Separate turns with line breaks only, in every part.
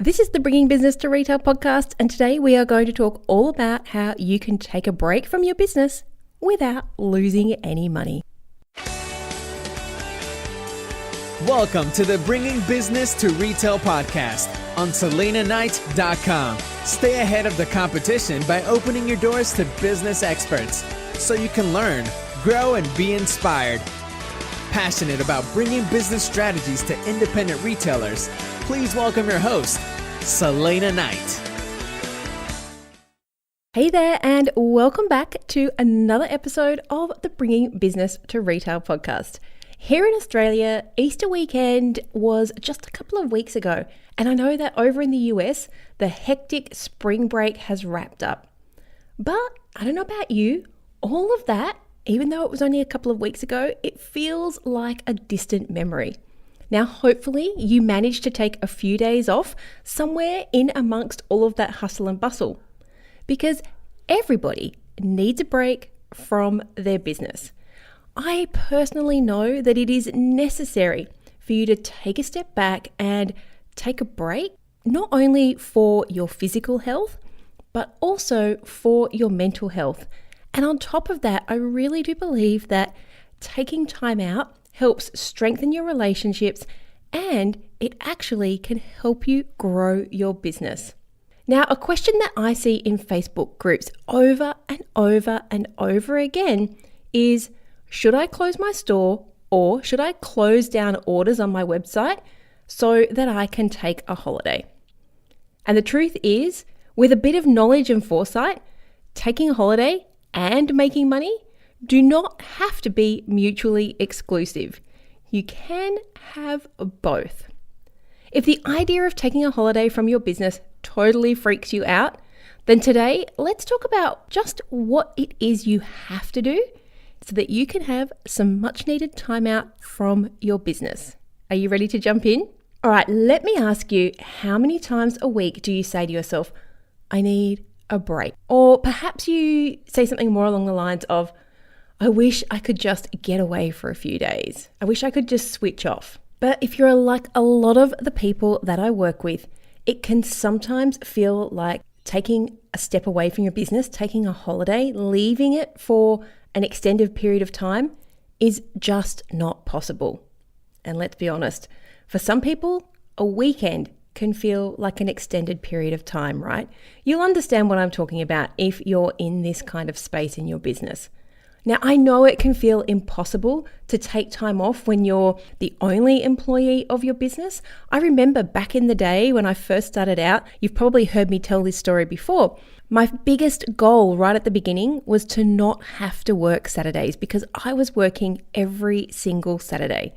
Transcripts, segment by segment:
This is the Bringing Business to Retail podcast, and today we are going to talk all about how you can take a break from your business without losing any money.
Welcome to the Bringing Business to Retail podcast on SalenaKnight.com. Stay ahead of the competition by opening your doors to business experts so you can learn, grow, and be inspired. Passionate about bringing business strategies to independent retailers, please welcome your host, Salena Knight.
Hey there, and welcome back to another episode of the Bringing Business to Retail podcast. Here in Australia, Easter weekend was just a couple of weeks ago, and I know that over in the US, the hectic spring break has wrapped up. But I don't know about you, all of that, even though it was only a couple of weeks ago, it feels like a distant memory. Now, hopefully you managed to take a few days off somewhere in amongst all of that hustle and bustle, because everybody needs a break from their business. I personally know that it is necessary for you to take a step back and take a break, not only for your physical health, but also for your mental health. And on top of that, I really do believe that taking time out helps strengthen your relationships, and it actually can help you grow your business. Now, a question that I see in Facebook groups over and over and over again is, should I close my store or should I close down orders on my website so that I can take a holiday? And the truth is, with a bit of knowledge and foresight, taking a holiday and making money do not have to be mutually exclusive. You can have both. If the idea of taking a holiday from your business totally freaks you out, then today let's talk about just what it is you have to do so that you can have some much needed time out from your business. Are you ready to jump in? All right, let me ask you, how many times a week do you say to yourself, I need a break? Or perhaps you say something more along the lines of, I wish I could just get away for a few days. I wish I could just switch off. But if you're like a lot of the people that I work with, it can sometimes feel like taking a step away from your business, taking a holiday, leaving it for an extended period of time is just not possible. And let's be honest, for some people, a weekend can feel like an extended period of time, right? You'll understand what I'm talking about if you're in this kind of space in your business. Now, I know it can feel impossible to take time off when you're the only employee of your business. I remember back in the day when I first started out, you've probably heard me tell this story before. My biggest goal right at the beginning was to not have to work Saturdays because I was working every single Saturday.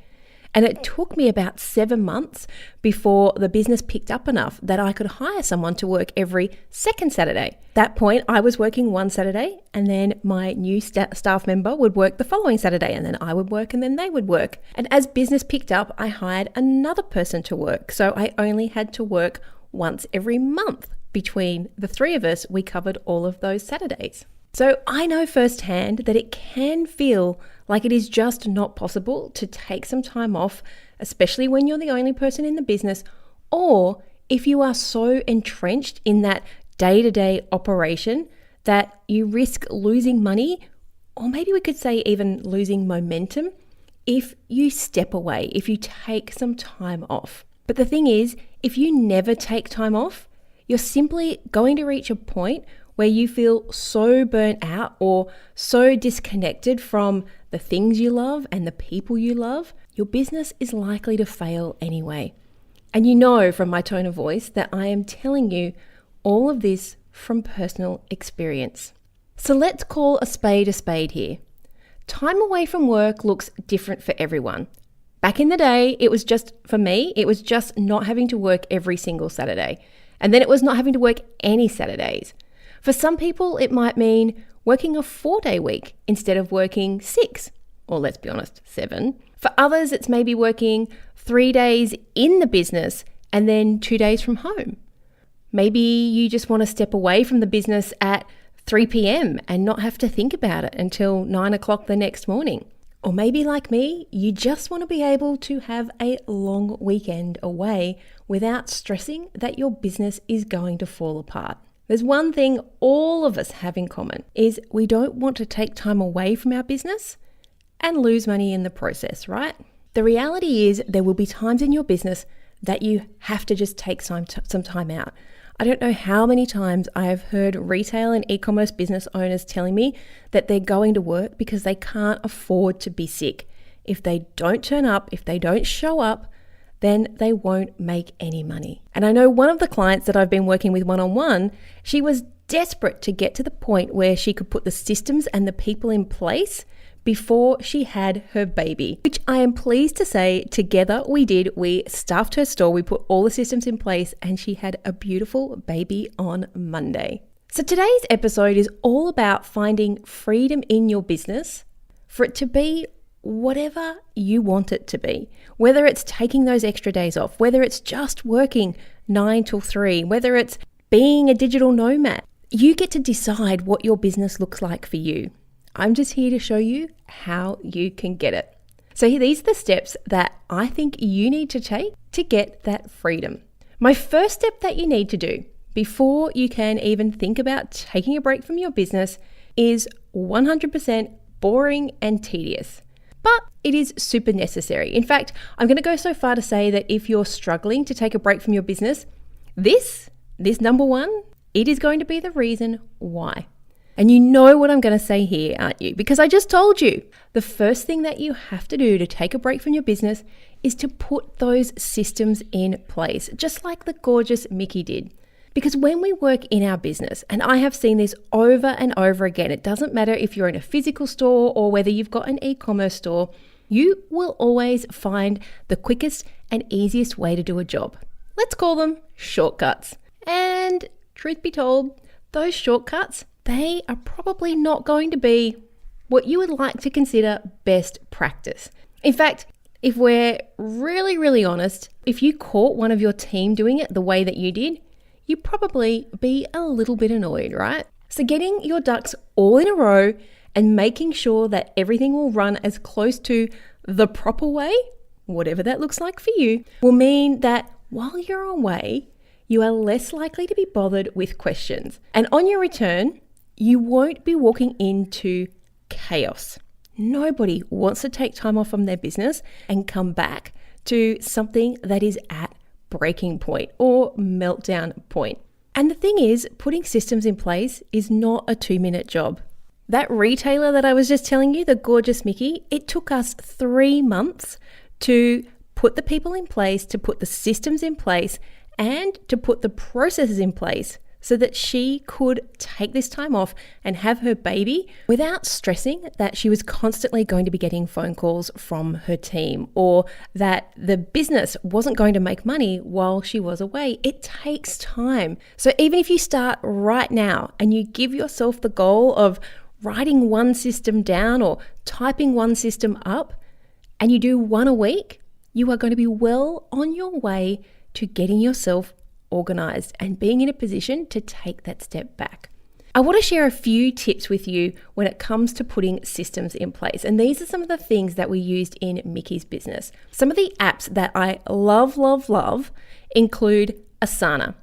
And it took me about 7 months before the business picked up enough that I could hire someone to work every second Saturday. At that point, I was working one Saturday, and then my new staff member would work the following Saturday, and then I would work, and then they would work. And as business picked up, I hired another person to work. So I only had to work once every month. Between the three of us, we covered all of those Saturdays. So I know firsthand that it can feel like it is just not possible to take some time off, especially when you're the only person in the business, or if you are so entrenched in that day-to-day operation that you risk losing money, or maybe we could say even losing momentum, if you step away, if you take some time off. But the thing is, if you never take time off, you're simply going to reach a point where you feel so burnt out or so disconnected from the things you love and the people you love, your business is likely to fail anyway. And you know from my tone of voice that I am telling you all of this from personal experience. So let's call a spade here. Time away from work looks different for everyone. Back in the day, it was just not having to work every single Saturday. And then it was not having to work any Saturdays. For some people, it might mean working a 4-day week instead of working 6, or let's be honest, 7. For others, it's maybe working 3 days in the business and then 2 days from home. Maybe you just want to step away from the business at 3 p.m. and not have to think about it until 9 o'clock the next morning. Or maybe like me, you just want to be able to have a long weekend away without stressing that your business is going to fall apart. There's one thing all of us have in common is we don't want to take time away from our business and lose money in the process, right? The reality is there will be times in your business that you have to just take some time out. I don't know how many times I have heard retail and e-commerce business owners telling me that they're going to work because they can't afford to be sick. If they don't turn up, if they don't show up, then they won't make any money. And I know one of the clients that I've been working with one-on-one, she was desperate to get to the point where she could put the systems and the people in place before she had her baby, which I am pleased to say together we did. We staffed her store, we put all the systems in place, and she had a beautiful baby on Monday. So today's episode is all about finding freedom in your business for it to be whatever you want it to be. Whether it's taking those extra days off, whether it's just working 9 till 3, whether it's being a digital nomad, you get to decide what your business looks like for you. I'm just here to show you how you can get it. So these are the steps that I think you need to take to get that freedom. My first step that you need to do before you can even think about taking a break from your business is 100% boring and tedious. But it is super necessary. In fact, I'm going to go so far to say that if you're struggling to take a break from your business, this number one, it is going to be the reason why. And you know what I'm going to say here, aren't you? Because I just told you, the first thing that you have to do to take a break from your business is to put those systems in place, just like the gorgeous Mickey did. Because when we work in our business, and I have seen this over and over again, it doesn't matter if you're in a physical store or whether you've got an e-commerce store, you will always find the quickest and easiest way to do a job. Let's call them shortcuts. And truth be told, those shortcuts, they are probably not going to be what you would like to consider best practice. In fact, if we're really, really honest, if you caught one of your team doing it the way that you did, you'd probably be a little bit annoyed, right? So getting your ducks all in a row and making sure that everything will run as close to the proper way, whatever that looks like for you, will mean that while you're away, you are less likely to be bothered with questions. And on your return, you won't be walking into chaos. Nobody wants to take time off from their business and come back to something that is at breaking point or meltdown point. And the thing is, putting systems in place is not a 2-minute job. That retailer that I was just telling you, the gorgeous Mickey, it took us 3 months to put the people in place, to put the systems in place, and to put the processes in place so that she could take this time off and have her baby without stressing that she was constantly going to be getting phone calls from her team or that the business wasn't going to make money while she was away. It takes time. So even if you start right now and you give yourself the goal of writing one system down or typing one system up and you do one a week, you are going to be well on your way to getting yourself organized and being in a position to take that step back. I want to share a few tips with you when it comes to putting systems in place. And these are some of the things that we used in Mickey's business. Some of the apps that I love include Asana.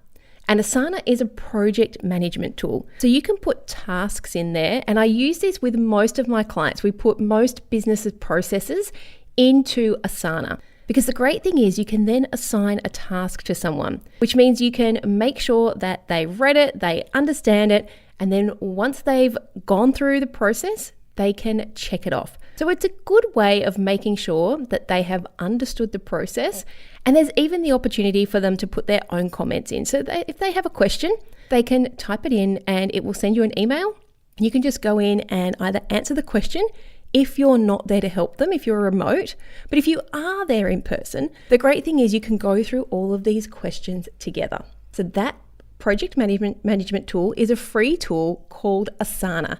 And Asana is a project management tool. So you can put tasks in there. And I use this with most of my clients. We put most business processes into Asana. Because the great thing is you can then assign a task to someone, which means you can make sure that they've read it, they understand it, and then once they've gone through the process, they can check it off. So it's a good way of making sure that they have understood the process, and there's even the opportunity for them to put their own comments in. So if they have a question, they can type it in and it will send you an email. You can just go in and either answer the question if you're not there to help them, if you're remote. But if you are there in person, the great thing is you can go through all of these questions together. So that project management tool is a free tool called Asana,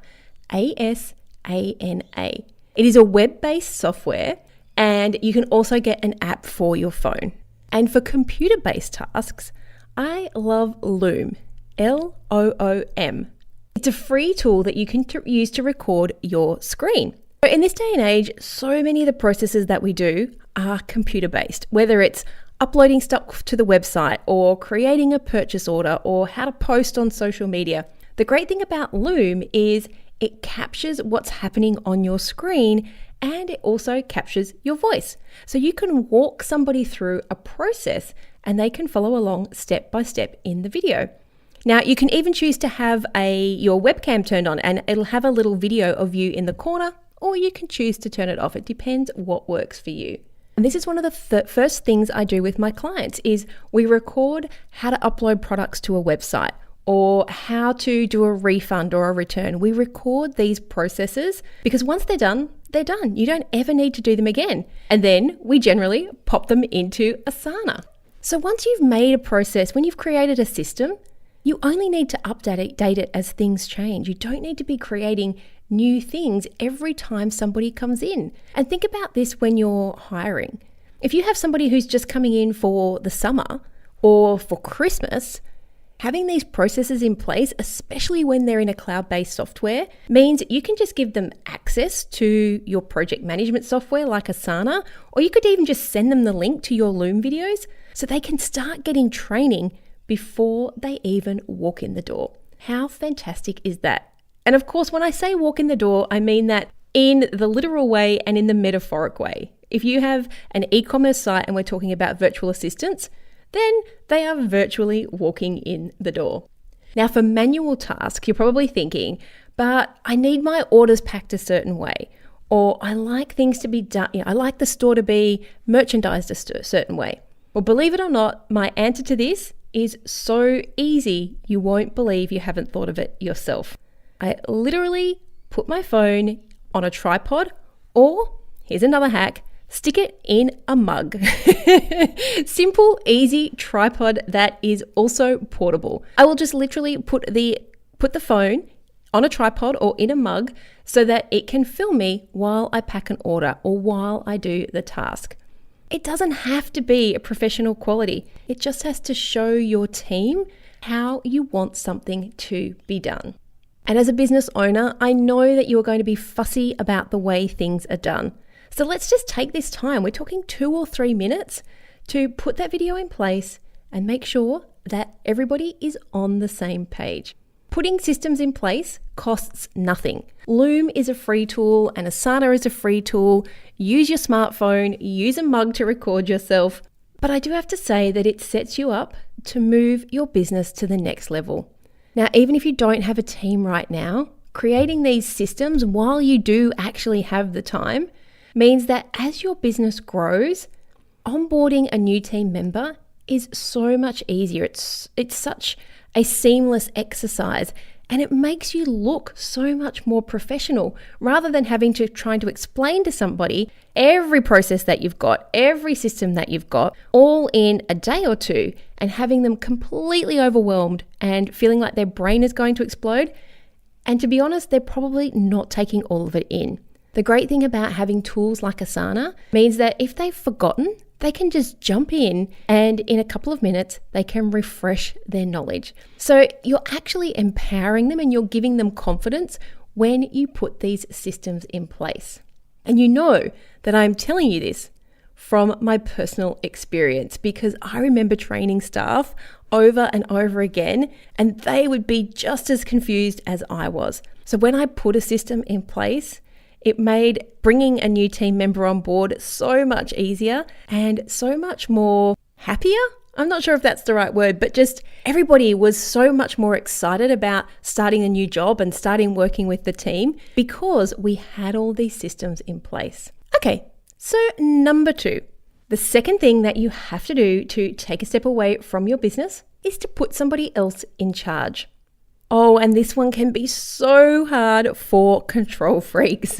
A-S-A-N-A. It is a web-based software, and you can also get an app for your phone. And for computer-based tasks, I love Loom, L-O-O-M. It's a free tool that you can use to record your screen. In this day and age, so many of the processes that we do are computer-based, whether it's uploading stuff to the website or creating a purchase order or how to post on social media. The great thing about Loom is it captures what's happening on your screen and it also captures your voice. So you can walk somebody through a process and they can follow along step by step in the video. Now, you can even choose to have your webcam turned on and it'll have a little video of you in the corner, or you can choose to turn it off. It depends what works for you. And this is one of the first things I do with my clients is we record how to upload products to a website or how to do a refund or a return. We record these processes because once they're done, they're done. You don't ever need to do them again. And then we generally pop them into Asana. So once you've made a process, when you've created a system, you only need to update it as things change. You don't need to be creating new things every time somebody comes in. And think about this when you're hiring. If you have somebody who's just coming in for the summer or for Christmas, having these processes in place, especially when they're in a cloud-based software, means you can just give them access to your project management software like Asana, or you could even just send them the link to your Loom videos so they can start getting training before they even walk in the door. How fantastic is that? And of course, when I say walk in the door, I mean that in the literal way and in the metaphoric way. If you have an e-commerce site and we're talking about virtual assistants, then they are virtually walking in the door. Now, for manual tasks, you're probably thinking, but I need my orders packed a certain way, or I like things to be done, I like the store to be merchandised a certain way. Well, believe it or not, my answer to this is so easy, you won't believe you haven't thought of it yourself. I literally put my phone on a tripod, or here's another hack, stick it in a mug. Simple, easy tripod that is also portable. I will just literally put the phone on a tripod or in a mug so that it can film me while I pack an order or while I do the task. It doesn't have to be a professional quality. It just has to show your team how you want something to be done. And as a business owner, I know that you're going to be fussy about the way things are done. So let's just take this time, we're talking 2 or 3 minutes, to put that video in place and make sure that everybody is on the same page. Putting systems in place costs nothing. Loom is a free tool and Asana is a free tool. Use your smartphone, use a mug to record yourself. But I do have to say that it sets you up to move your business to the next level. Now, even if you don't have a team right now, creating these systems while you do actually have the time means that as your business grows, onboarding a new team member is so much easier. It's such a seamless exercise and it makes you look so much more professional rather than having to try to explain to somebody every process that you've got, every system that you've got, all in a day or two and having them completely overwhelmed and feeling like their brain is going to explode. And to be honest, they're probably not taking all of it in. The great thing about having tools like Asana means that if they've forgotten, they can just jump in and in a couple of minutes, they can refresh their knowledge. So you're actually empowering them and you're giving them confidence when you put these systems in place. And you know that I'm telling you this from my personal experience because I remember training staff over and over again and they would be just as confused as I was. So when I put a system in place, it made bringing a new team member on board so much easier and so much more happier. I'm not sure if that's the right word, but just everybody was so much more excited about starting a new job and starting working with the team because we had all these systems in place. Okay, so number 2, the second thing that you have to do to take a step away from your business is to put somebody else in charge. Oh, and this one can be so hard for control freaks.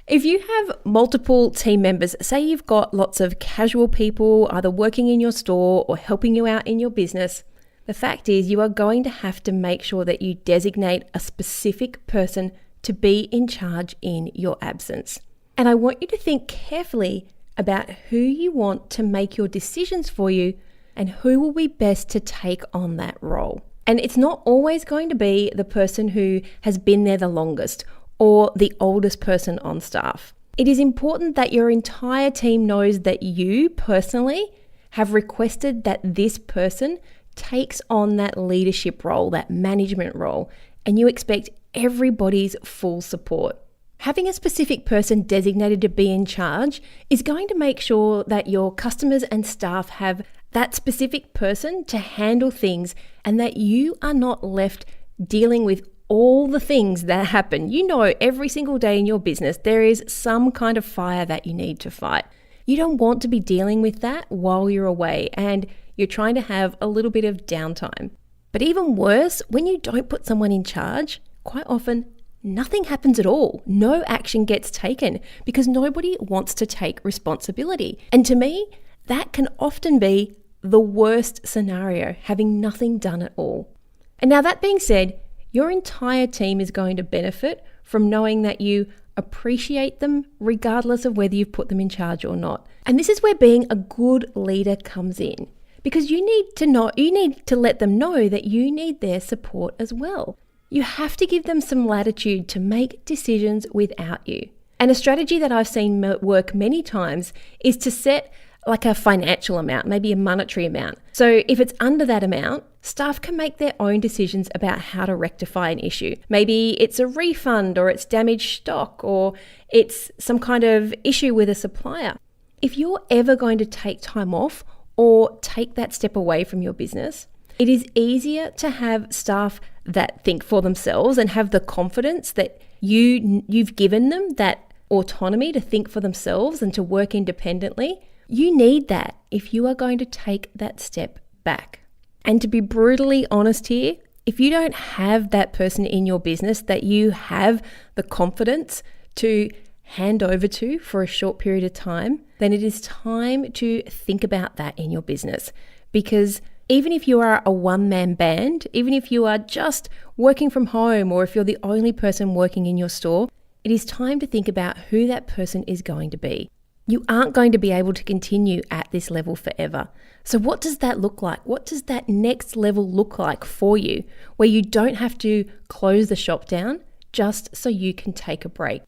If you have multiple team members, say you've got lots of casual people either working in your store or helping you out in your business, the fact is you are going to have to make sure that you designate a specific person to be in charge in your absence. And I want you to think carefully about who you want to make your decisions for you and who will be best to take on that role. And it's not always going to be the person who has been there the longest or the oldest person on staff. It is important that your entire team knows that you personally have requested that this person takes on that leadership role, that management role, and you expect everybody's full support. Having a specific person designated to be in charge is going to make sure that your customers and staff have that specific person to handle things and that you are not left dealing with all the things that happen. You know, every single day in your business, there is some kind of fire that you need to fight. You don't want to be dealing with that while you're away and you're trying to have a little bit of downtime. But even worse, when you don't put someone in charge, quite often nothing happens at all. No action gets taken because nobody wants to take responsibility. And to me, that can often be the worst scenario, having nothing done at all. And now that being said, your entire team is going to benefit from knowing that you appreciate them regardless of whether you've put them in charge or not. And this is where being a good leader comes in, because you need to let them know that you need their support as well. You have to give them some latitude to make decisions without you. And a strategy that I've seen work many times is to set like a financial amount, maybe a monetary amount. So if it's under that amount, staff can make their own decisions about how to rectify an issue. Maybe it's a refund, or it's damaged stock, or it's some kind of issue with a supplier. If you're ever going to take time off or take that step away from your business, it is easier to have staff that think for themselves and have the confidence that you've given them that autonomy to think for themselves and to work independently. You need that if you are going to take that step back. And to be brutally honest here, if you don't have that person in your business that you have the confidence to hand over to for a short period of time, then it is time to think about that in your business. Because even if you are a one-man band, even if you are just working from home, or if you're the only person working in your store, it is time to think about who that person is going to be. You aren't going to be able to continue at this level forever. So what does that look like? What does that next level look like for you, where you don't have to close the shop down just so you can take a break?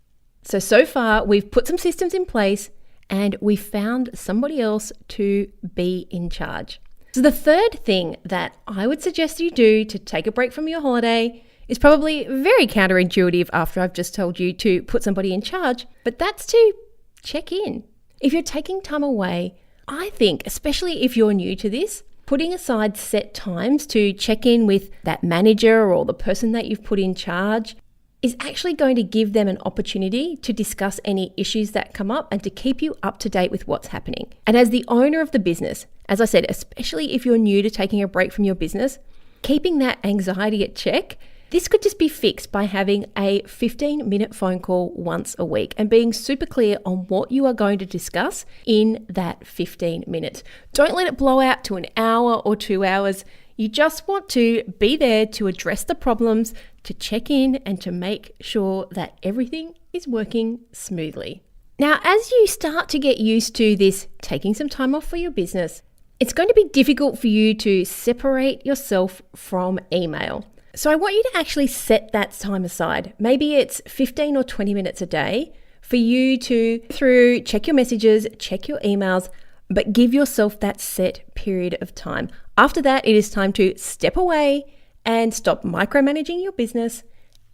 So far, we've put some systems in place and we found somebody else to be in charge. So the third thing that I would suggest you do to take a break from your holiday is probably very counterintuitive after I've just told you to put somebody in charge, but that's to check in. If you're taking time away, I think, especially if you're new to this, putting aside set times to check in with that manager or the person that you've put in charge is actually going to give them an opportunity to discuss any issues that come up and to keep you up to date with what's happening. And as the owner of the business, as I said, especially if you're new to taking a break from your business, keeping that anxiety at check, this could just be fixed by having a 15-minute phone call once a week and being super clear on what you are going to discuss in that 15 minutes. Don't let it blow out to an hour or 2 hours. You just want to be there to address the problems, to check in, and to make sure that everything is working smoothly. Now, as you start to get used to this taking some time off for your business, it's going to be difficult for you to separate yourself from email. So I want you to actually set that time aside. Maybe it's 15 or 20 minutes a day for you to check your messages, check your emails, but give yourself that set period of time. After that, it is time to step away and stop micromanaging your business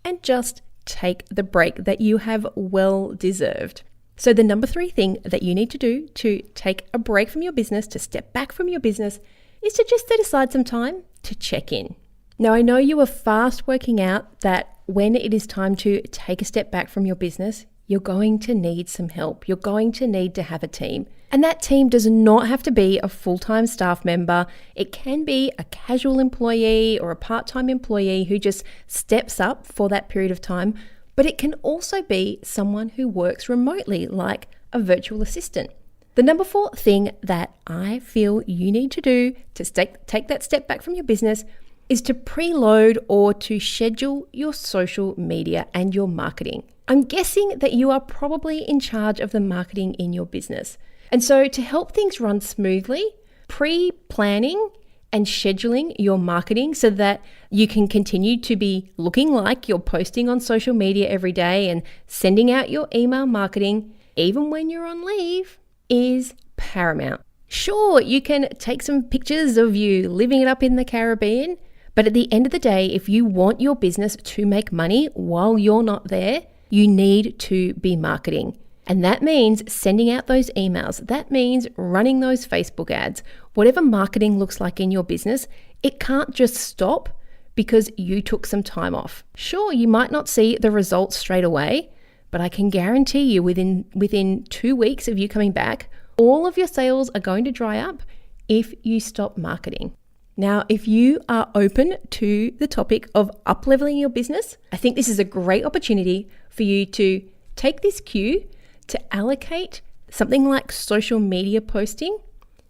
and just take the break that you have well deserved. So the number 3 thing that you need to do to take a break from your business, to step back from your business, is to just set aside some time to check in. Now, I know you are fast working out that when it is time to take a step back from your business, you're going to need some help. You're going to need to have a team. And that team does not have to be a full-time staff member. It can be a casual employee or a part-time employee who just steps up for that period of time. But it can also be someone who works remotely, like a virtual assistant. The number 4 thing that I feel you need to do to take that step back from your business is to preload or to schedule your social media and your marketing. I'm guessing that you are probably in charge of the marketing in your business. And so to help things run smoothly, pre-planning and scheduling your marketing so that you can continue to be looking like you're posting on social media every day and sending out your email marketing even when you're on leave is paramount. Sure, you can take some pictures of you living it up in the Caribbean, but at the end of the day, if you want your business to make money while you're not there, you need to be marketing. And that means sending out those emails. That means running those Facebook ads. Whatever marketing looks like in your business, it can't just stop because you took some time off. Sure, you might not see the results straight away, but I can guarantee you within 2 weeks of you coming back, all of your sales are going to dry up if you stop marketing. Now, if you are open to the topic of up-leveling your business, I think this is a great opportunity for you to take this cue to allocate something like social media posting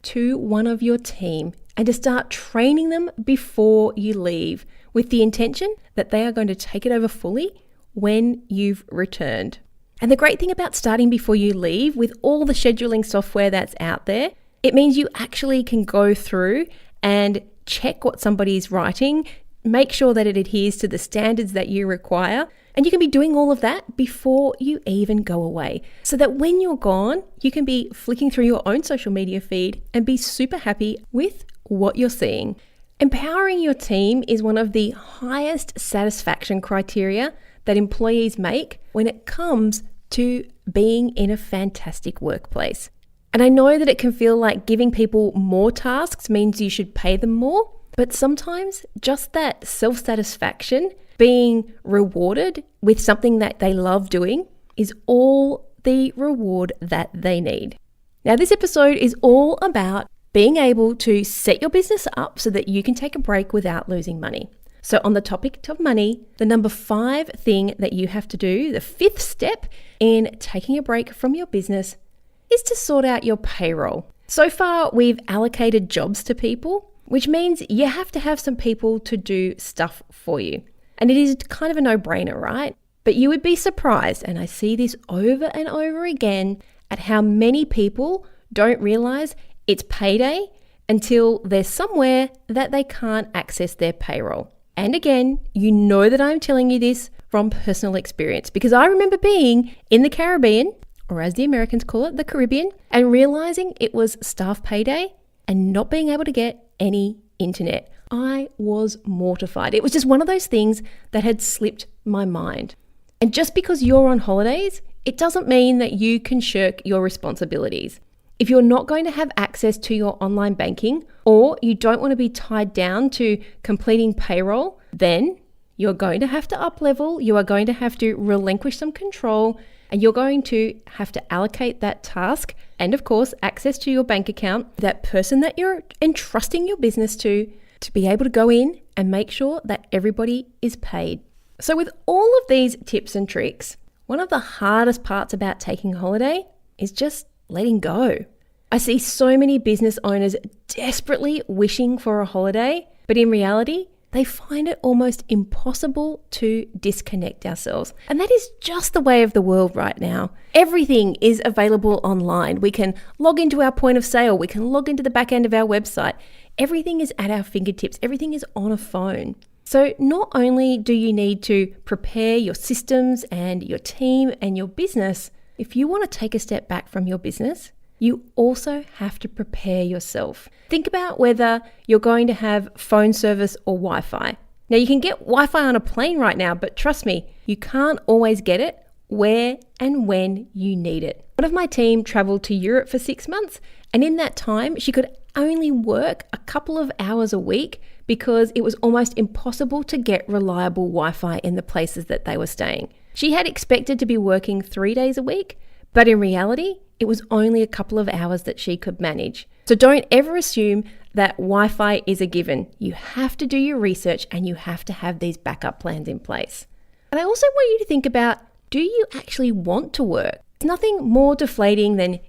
to one of your team and to start training them before you leave with the intention that they are going to take it over fully when you've returned. And the great thing about starting before you leave with all the scheduling software that's out there, it means you actually can go through and check what somebody's writing, make sure that it adheres to the standards that you require, and you can be doing all of that before you even go away. So that when you're gone, you can be flicking through your own social media feed and be super happy with what you're seeing. Empowering your team is one of the highest satisfaction criteria that employees make when it comes to being in a fantastic workplace. And I know that it can feel like giving people more tasks means you should pay them more, but sometimes just that self-satisfaction, being rewarded with something that they love doing, is all the reward that they need. Now, this episode is all about being able to set your business up so that you can take a break without losing money. So on the topic of money, the number 5 thing that you have to do, the 5th step in taking a break from your business, is to sort out your payroll. So far, we've allocated jobs to people, which means you have to have some people to do stuff for you. And it is kind of a no-brainer, right? But you would be surprised, and I see this over and over again, at how many people don't realize it's payday until they're somewhere that they can't access their payroll. And again, you know that I'm telling you this from personal experience because I remember being in the Caribbean, or as the Americans call it, the Caribbean, and realizing it was staff payday and not being able to get any internet. I was mortified. It was just one of those things that had slipped my mind. And just because you're on holidays, it doesn't mean that you can shirk your responsibilities. If you're not going to have access to your online banking, or you don't want to be tied down to completing payroll, then you're going to have to up-level, you are going to have to relinquish some control, and you're going to have to allocate that task and, of course, access to your bank account, that person that you're entrusting your business to be able to go in and make sure that everybody is paid. So with all of these tips and tricks, one of the hardest parts about taking a holiday is just letting go. I see so many business owners desperately wishing for a holiday, but in reality, they find it almost impossible to disconnect ourselves. And that is just the way of the world right now. Everything is available online. We can log into our point of sale. We can log into the back end of our website. Everything is at our fingertips. Everything is on a phone. So not only do you need to prepare your systems and your team and your business, if you want to take a step back from your business, you also have to prepare yourself. Think about whether you're going to have phone service or Wi-Fi. Now, you can get Wi-Fi on a plane right now, but trust me, you can't always get it where and when you need it. One of my team traveled to Europe for 6 months, and in that time, she could only work a couple of hours a week because it was almost impossible to get reliable Wi-Fi in the places that they were staying. She had expected to be working 3 days a week, but in reality, it was only a couple of hours that she could manage. So don't ever assume that Wi-Fi is a given. You have to do your research and you have to have these backup plans in place. And I also want you to think about, do you actually want to work? There's nothing more deflating than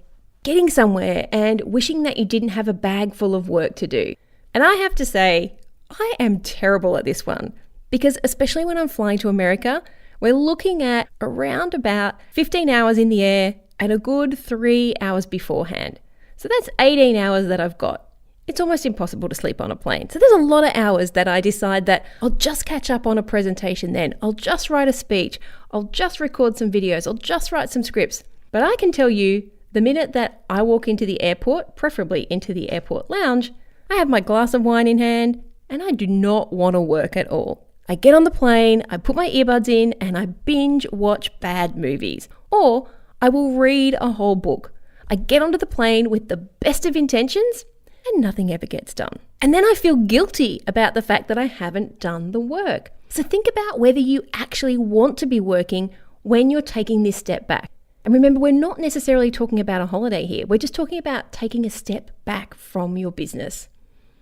getting somewhere and wishing that you didn't have a bag full of work to do. And I have to say, I am terrible at this one because especially when I'm flying to America, we're looking at around about 15 hours in the air and a good 3 hours beforehand. So that's 18 hours that I've got. it's almost impossible to sleep on a plane. So there's a lot of hours that I decide that I'll just catch up on a presentation then. I'll just write a speech. I'll just record some videos. I'll just write some scripts. But I can tell you, the minute that I walk into the airport, preferably into the airport lounge, I have my glass of wine in hand and I do not want to work at all. I get on the plane, I put my earbuds in and I binge watch bad movies. Or I will read a whole book. I get onto the plane with the best of intentions and nothing ever gets done. And then I feel guilty about the fact that I haven't done the work. So think about whether you actually want to be working when you're taking this step back. And remember, we're not necessarily talking about a holiday here. We're just talking about taking a step back from your business.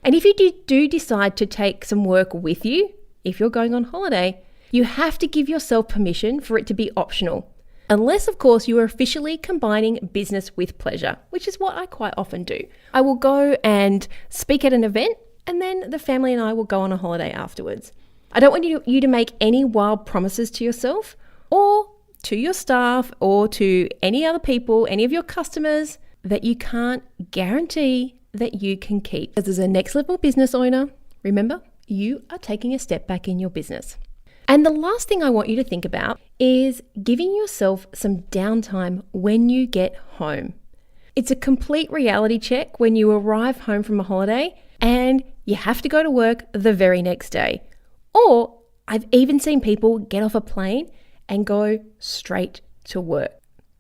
And if you do decide to take some work with you, if you're going on holiday, you have to give yourself permission for it to be optional. Unless, of course, you are officially combining business with pleasure, which is what I quite often do. I will go and speak at an event, and then the family and I will go on a holiday afterwards. I don't want you to make any wild promises to yourself or to your staff or to any other people, any of your customers, that you can't guarantee that you can keep. As a next level business owner, remember, you are taking a step back in your business. And the last thing I want you to think about is giving yourself some downtime when you get home. It's a complete reality check when you arrive home from a holiday and you have to go to work the very next day. Or I've even seen people get off a plane and go straight to work.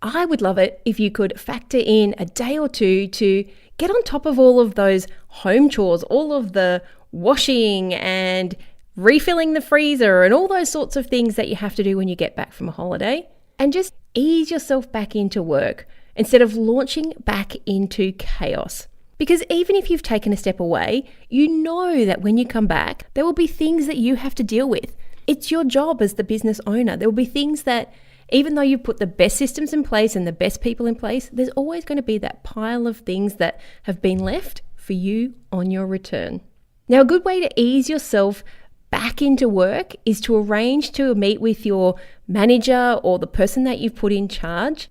I would love it if you could factor in a day or two to get on top of all of those home chores, all of the washing and refilling the freezer and all those sorts of things that you have to do when you get back from a holiday, and just ease yourself back into work instead of launching back into chaos. Because even if you've taken a step away, you know that when you come back, there will be things that you have to deal with. It's your job as the business owner. There will be things that, even though you've put the best systems in place and the best people in place, there's always going to be that pile of things that have been left for you on your return. Now, a good way to ease yourself back into work is to arrange to meet with your manager or the person that you've put in charge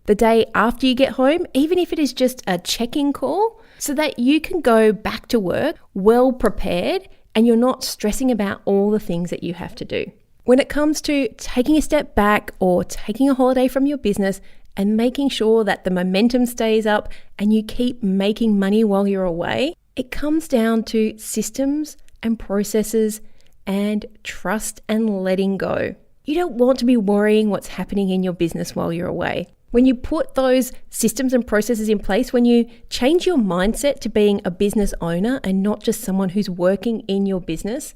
the day after you get home, even if it is just a check-in call, so that you can go back to work well prepared and you're not stressing about all the things that you have to do. When it comes to taking a step back or taking a holiday from your business and making sure that the momentum stays up and you keep making money while you're away, it comes down to systems and processes and trust and letting go. You don't want to be worrying what's happening in your business while you're away. When you put those systems and processes in place, when you change your mindset to being a business owner and not just someone who's working in your business,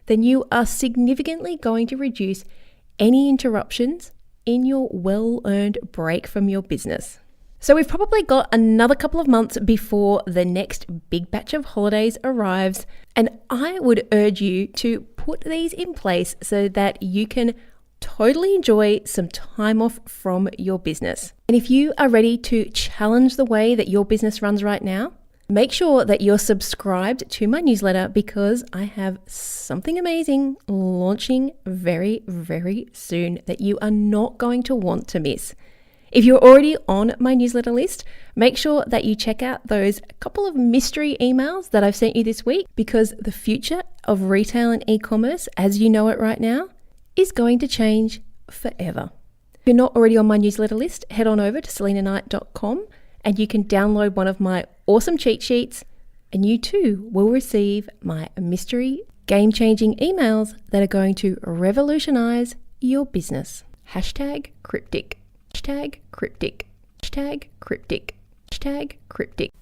then you are significantly going to reduce any interruptions in your well-earned break from your business. So we've probably got another couple of months before the next big batch of holidays arrives, and I would urge you to put these in place so that you can totally enjoy some time off from your business. And if you are ready to challenge the way that your business runs right now, make sure that you're subscribed to my newsletter, because I have something amazing launching very, very soon that you are not going to want to miss. If you're already on my newsletter list, make sure that you check out those couple of mystery emails that I've sent you this week, because the future of retail and e-commerce, as you know it right now, is going to change forever. If you're not already on my newsletter list, head on over to salenaknight.com and you can download one of my awesome cheat sheets, and you too will receive my mystery game-changing emails that are going to revolutionize your business. #cryptic. #cryptic. #cryptic. #cryptic.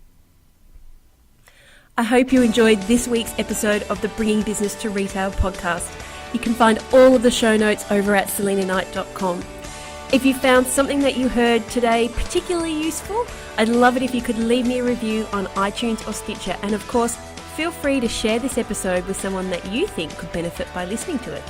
I hope you enjoyed this week's episode of the Bringing Business to Retail podcast. You can find all of the show notes over at salenaknight.com. If you found something that you heard today particularly useful, I'd love it if you could leave me a review on iTunes or Stitcher. And of course, feel free to share this episode with someone that you think could benefit by listening to it.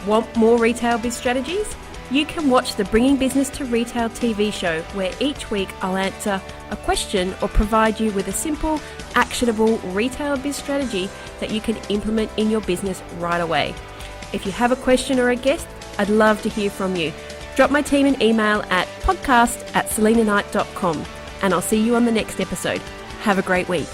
Want more retail biz strategies? You can watch the Bringing Business to Retail TV show, where each week I'll answer a question or provide you with a simple, actionable retail biz strategy that you can implement in your business right away. If you have a question or a guest, I'd love to hear from you. Drop my team an email at podcast@salenaknight.com, and I'll see you on the next episode. Have a great week.